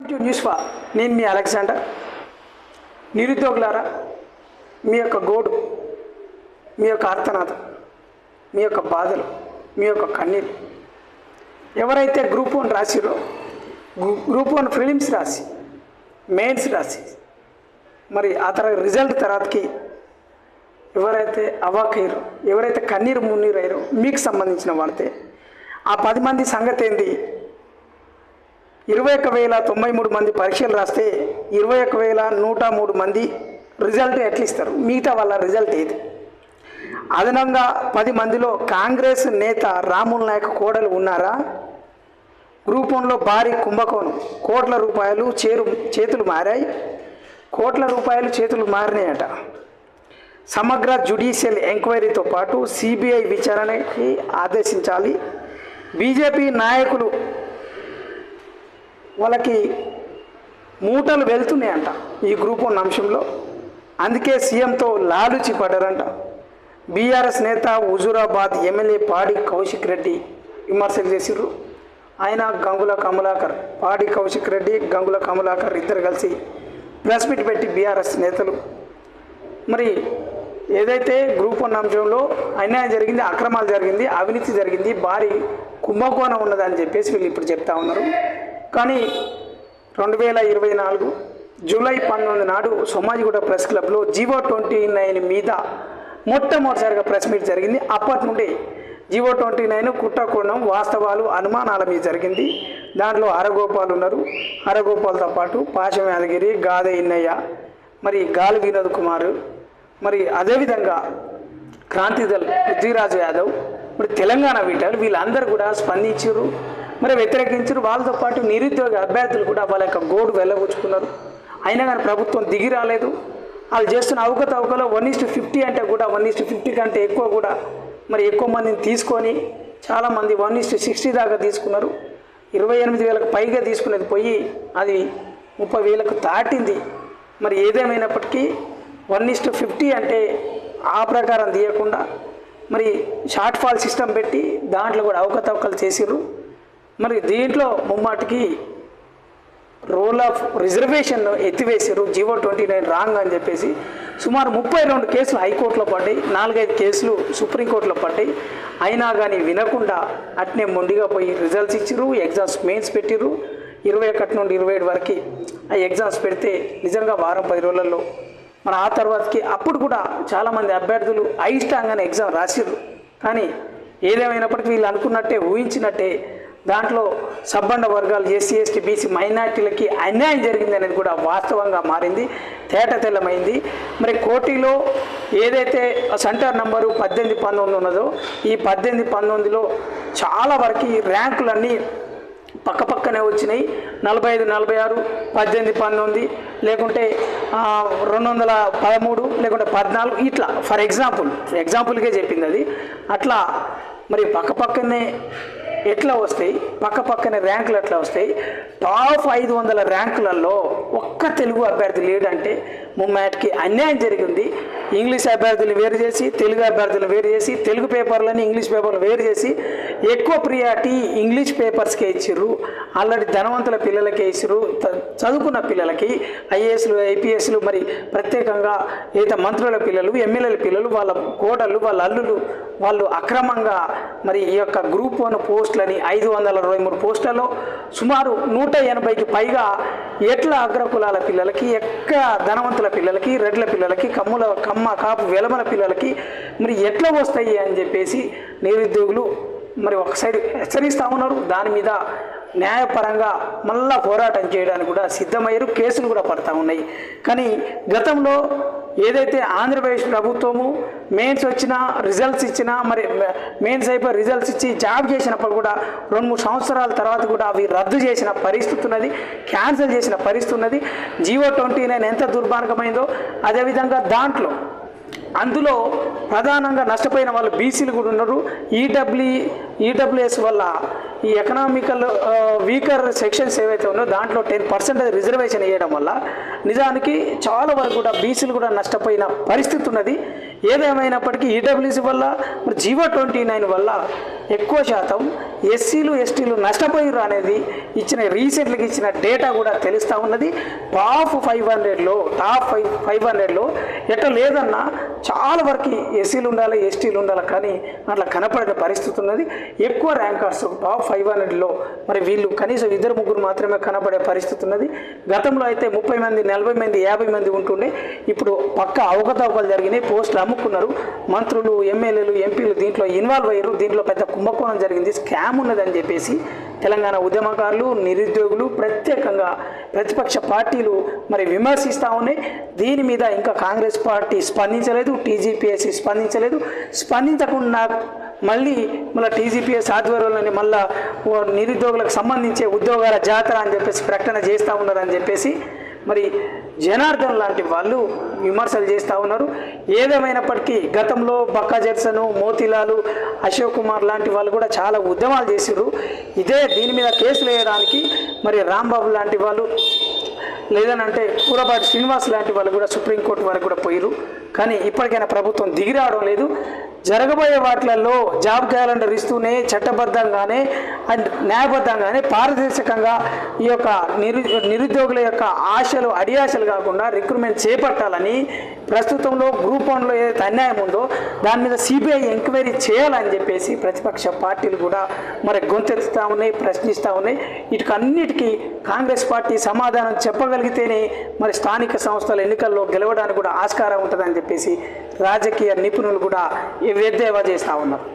న్యూస్పా నేను మీ అలెగ్జాండర్. నిరుద్యోగులారా, మీ యొక్క గోడు, మీ యొక్క ఆర్తనాదం, మీ యొక్క బాధలు, మీ యొక్క కన్నీరు, ఎవరైతే గ్రూప్ 1 రాసిరో, గ్రూప్ 1 ప్రిలిమ్స్ రాసి మెయిన్స్ రాసి మరి ఆ తర్వాత రిజల్ట్ తర్వాతకి ఎవరైతే అవాకయ్యారో, ఎవరైతే కన్నీరు మున్నీరు అయ్యారో మీకు సంబంధించిన వాళ్ళతే ఆ 10 మంది సంగతి ఏంది? 21,093 మంది పరీక్షలు రాస్తే 21,103 మంది రిజల్ట్ ఎట్లా ఇస్తారు? మిగతా వాళ్ళ రిజల్ట్ ఏది? అదనంగా 10 మందిలో కాంగ్రెస్ నేత రాముల్ నాయక్ కోడలు ఉన్నారా? గ్రూప్ 1లో భారీ కుంభకోణం, కోట్ల రూపాయలు చేతులు మారాయి, కోట్ల రూపాయలు చేతులు మారినాయట. సమగ్ర జ్యుడిషియల్ ఎంక్వైరీతో పాటు సిబిఐ విచారణకి ఆదేశించాలి. బీజేపీ నాయకులు వాళ్ళకి మూటలు వెళ్తున్నాయంట ఈ గ్రూప్ 1 అంశంలో, అందుకే సీఎంతో లాలుచి పడ్డారంట. బీఆర్ఎస్ నేత హుజూరాబాద్ ఎమ్మెల్యే పాడి కౌశిక్ రెడ్డి విమర్శలు చేసిర్రు. ఆయన గంగుల కమలాకర్, పాడి కౌశిక్ రెడ్డి గంగుల కమలాకర్ ఇద్దరు కలిసి ప్రెస్ మీట్ పెట్టి బీఆర్ఎస్ నేతలు మరి ఏదైతే గ్రూప్ 1 అంశంలో అన్యాయం జరిగింది, అక్రమాలు జరిగింది, అవినీతి జరిగింది, భారీ కుంభకోణం ఉన్నదని చెప్పేసి వీళ్ళు ఇప్పుడు చెప్తా ఉన్నారు. కానీ 2024 జూలై 19 నాడు సోమాజిగూడ ప్రెస్ క్లబ్లో జీవో 29 మీద మొట్టమొదటిసారిగా ప్రెస్ మీట్ జరిగింది. అప్పటి నుండి జీవో 29 కుట్రకోణం, వాస్తవాలు, అనుమానాల మీద జరిగింది. దాంట్లో హరగోపాల్ ఉన్నారు. హరగోపాల్తో పాటు పాశం యాదగిరి, గాదే ఇన్నయ్య, మరి గాలి వినోద్ కుమార్, మరి అదేవిధంగా క్రాంతిదల్ పృథ్వీరాజ్ యాదవ్, మరి తెలంగాణ వీటాలు వీళ్ళందరూ కూడా స్పందించారు, మరి వ్యతిరేకించారు. వాళ్ళతో పాటు నిరుద్యోగ అభ్యర్థులు కూడా వాళ్ళ యొక్క గోడు వెళ్ళబుచ్చుకున్నారు. అయినా కానీ ప్రభుత్వం దిగి రాలేదు. వాళ్ళు చేస్తున్న అవకతవకలో 1:50 అంటే కూడా 1:50 కంటే ఎక్కువ కూడా మరి ఎక్కువ మందిని తీసుకొని చాలామంది 1:60 దాకా తీసుకున్నారు. 28,000కు పైగా తీసుకునేది పోయి అది 30,000కు దాటింది. మరి ఏదేమైనప్పటికీ 1:50 అంటే ఆ ప్రకారం తీయకుండా మరి షార్ట్ ఫాల్ సిస్టమ్ పెట్టి దాంట్లో కూడా అవకతవకలు చేసిర్రు. మరి దీంట్లో ముమ్మాటికి రోల్ ఆఫ్ రిజర్వేషన్ ఎత్తివేసారు. జీవో 29 రాంగ్ అని చెప్పేసి సుమారు 32 కేసులు హైకోర్టులో పడ్డాయి, 4-5 కేసులు సుప్రీంకోర్టులో పడ్డాయి. అయినా కానీ వినకుండా అట్నే మొండిగా పోయి రిజల్ట్స్ ఇచ్చిర్రు, ఎగ్జామ్స్ మెయిన్స్ పెట్టిర్రు. 21 నుండి 27 వరకు ఆ ఎగ్జామ్స్ పెడితే నిజంగా వారం 10 రోజులలో మరి ఆ తర్వాతకి అప్పుడు కూడా చాలామంది అభ్యర్థులు అయిష్టంగానే ఎగ్జామ్ రాసిర్రు. కానీ ఏదేమైనప్పటికీ వీళ్ళు అనుకున్నట్టే, ఊహించినట్టే దాంట్లో సబ్బండ వర్గాలు, ఎస్సీ, ఎస్టీ, బీసీ మైనార్టీలకి అన్యాయం జరిగింది అనేది కూడా వాస్తవంగా మారింది, తేట తెల్లమైంది. మరి కోటిలో ఏదైతే సెంటర్ నంబరు 18-19 ఉన్నదో ఈ 18-19లో చాలా వరకు ర్యాంకులన్నీ పక్కపక్కనే వచ్చినాయి. 45, 46, 18-19 లేకుంటే 213 లేకుంటే 14 ఇట్లా ఫర్ ఎగ్జాంపుల్గా చెప్పింది అది. అట్లా మరి పక్కపక్కనే ఎట్లా వస్తాయి, పక్కపక్కనే ర్యాంకులు ఎట్లా వస్తాయి? టాప్ 500 ర్యాంకులలో ఒక్క తెలుగు అభ్యర్థి లేడంటే ముమ్మాటికి అన్యాయం జరిగింది. ఇంగ్లీష్ అభ్యర్థులు వేరు చేసి, తెలుగు అభ్యర్థులు వేరు చేసి, తెలుగు పేపర్లని ఇంగ్లీష్ పేపర్లు వేరు చేసి ఎక్కువ ప్రియారిటీ ఇంగ్లీష్ పేపర్స్కే ఇచ్చిర్రు. ఆల్రెడీ ధనవంతుల పిల్లలకే ఇచ్చిర్రు, చదువుకున్న పిల్లలకి ఐఏఎస్లు, ఐపీఎస్లు, మరి ప్రత్యేకంగా ఏదైతే మంత్రుల పిల్లలు, ఎమ్మెల్యేల పిల్లలు, వాళ్ళ కోడళ్ళు, వాళ్ళ అల్లులు వాళ్ళు అక్రమంగా మరి ఈ యొక్క గ్రూప్ 1 పోస్టులని 523 పోస్టులలో సుమారు 180కి పైగా ఎట్ల అగ్రకులాల పిల్లలకి, ధనవంతుల పిల్లలకి, రెడ్ల పిల్లలకి, కమ్మ కాపు వెలమల పిల్లలకి మరి ఎట్లా వస్తాయి అని చెప్పేసి నిరుద్యోగులు మరి ఒక సైడ్ హెచ్చరిస్తూ ఉన్నారు. దాని మీద న్యాయపరంగా మళ్ళా పోరాటం చేయడానికి కూడా సిద్ధమయ్యారు, కేసులు కూడా పడతా ఉన్నాయి. కానీ గతంలో ఏదైతే ఆంధ్రప్రదేశ్ ప్రభుత్వము మెయిన్స్ వచ్చినా, రిజల్ట్స్ ఇచ్చినా, మరి మెయిన్స్ అయిపోయి రిజల్ట్స్ ఇచ్చి జాబ్ చేసినప్పుడు కూడా 2-3 సంవత్సరాల తర్వాత కూడా అవి రద్దు చేసిన పరిస్థితి ఉన్నది, క్యాన్సిల్ చేసిన పరిస్థితి ఉన్నది. జీవో 29 ఎంత దుర్మార్గమైందో అదేవిధంగా అందులో ప్రధానంగా నష్టపోయిన వాళ్ళు బీసీలు కూడా ఉన్నారు. ఈడబ్ల్యూఎస్ వల్ల ఈ ఎకనామికల్ వీకర్ సెక్షన్స్ ఏవైతే ఉన్నాయో దాంట్లో 10% రిజర్వేషన్ వేయడం వల్ల నిజానికి చాలా వరకు కూడా బీసీలు కూడా నష్టపోయిన పరిస్థితి ఉన్నది. ఏదేమైనప్పటికీ ఈడబ్ల్యూసీ వల్ల మరి జీవో 29 వల్ల ఎక్కువ శాతం ఎస్సీలు ఎస్టీలు నష్టపోయారు అనేది రీసెంట్గా ఇచ్చిన డేటా కూడా తెలుస్తూ ఉన్నది. టాప్ 500లో ఎట్లా లేదన్నా చాలా వరకు ఎస్సీలు ఉండాలి ఎస్టీలు ఉండాలి కానీ అట్లా కనపడిన పరిస్థితి ఉన్నది. ఎక్కువ ర్యాంకర్స్ టాప్ 500లో మరి వీళ్ళు కనీసం 2-3 మాత్రమే కనపడే పరిస్థితి ఉన్నది. గతంలో అయితే 30 మంది 40 మంది 50 మంది ఉంటుండే. ఇప్పుడు పక్క అవకతవకలు జరిగినాయి, పోస్టులు అమ్ముకున్నారు. మంత్రులు ఎమ్మెల్యేలు ఎంపీలు దీంట్లో ఇన్వాల్వ్ అయ్యారు. దీంట్లో పెద్ద కుంభకోణం జరిగింది, స్కామ్ ఉన్నదని చెప్పేసి తెలంగాణ ఉద్యమకారులు నిరుద్యోగులు ప్రత్యేకంగా ప్రతిపక్ష పార్టీలు మరి విమర్శిస్తూ ఉన్నాయి. దీని మీద ఇంకా కాంగ్రెస్ పార్టీ స్పందించలేదు, టీజీపీఎస్సీ స్పందించలేదు. స్పందించకుండా మళ్ళీ టీజీపీఎస్ ఆధ్వర్యంలోని మళ్ళా నిరుద్యోగులకు సంబంధించే ఉద్యోగాల జాతర అని చెప్పేసి ప్రకటన చేస్తూ ఉన్నారని చెప్పేసి మరి జనార్దన్ లాంటి వాళ్ళు విమర్శలు చేస్తూ ఉన్నారు. ఏదేమైనప్పటికీ గతంలో బక్కా జెర్సన్, మోతీలాలు, అశోక్ కుమార్ లాంటి వాళ్ళు కూడా చాలా ఉద్యమాలు చేసిర్రు. దీని మీద కేసులు వేయడానికి మరి రాంబాబు లాంటి వాళ్ళు లేదనంటే కూరపాటి శ్రీనివాస్ లాంటి వాళ్ళు కూడా సుప్రీంకోర్టు వరకు కూడా పోయిరు. కానీ ఇప్పటికైనా ప్రభుత్వం దిగి రావడం లేదు. జరగబోయే వాటిలలో జాబ్ క్యాలెండర్ ఇస్తూనే చట్టబద్ధంగానే అండ్ న్యాయబద్ధంగానే పారదర్శకంగా ఈ యొక్క నిరుద్యోగుల యొక్క ఆశలు అడియాశలు కాకుండా రిక్రూట్మెంట్ చేపట్టాలని, ప్రస్తుతంలో గ్రూప్ 1లో ఏదైతే అన్యాయం ఉందో దాని మీద సిబిఐ ఎంక్వైరీ చేయాలని చెప్పేసి ప్రతిపక్ష పార్టీలు కూడా మరి గొంతెత్తుతూ ఉన్నాయి, ప్రశ్నిస్తూ ఉన్నాయి. వీటికన్నిటికీ కాంగ్రెస్ పార్టీ సమాధానం చెప్పగలిగితేనే మరి స్థానిక సంస్థల ఎన్నికల్లో గెలవడానికి కూడా ఆస్కారం ఉంటుందని చెప్పేసి రాజకీయ నిపుణులు కూడా ఎద్దేవా చేస్తూ ఉన్నారు.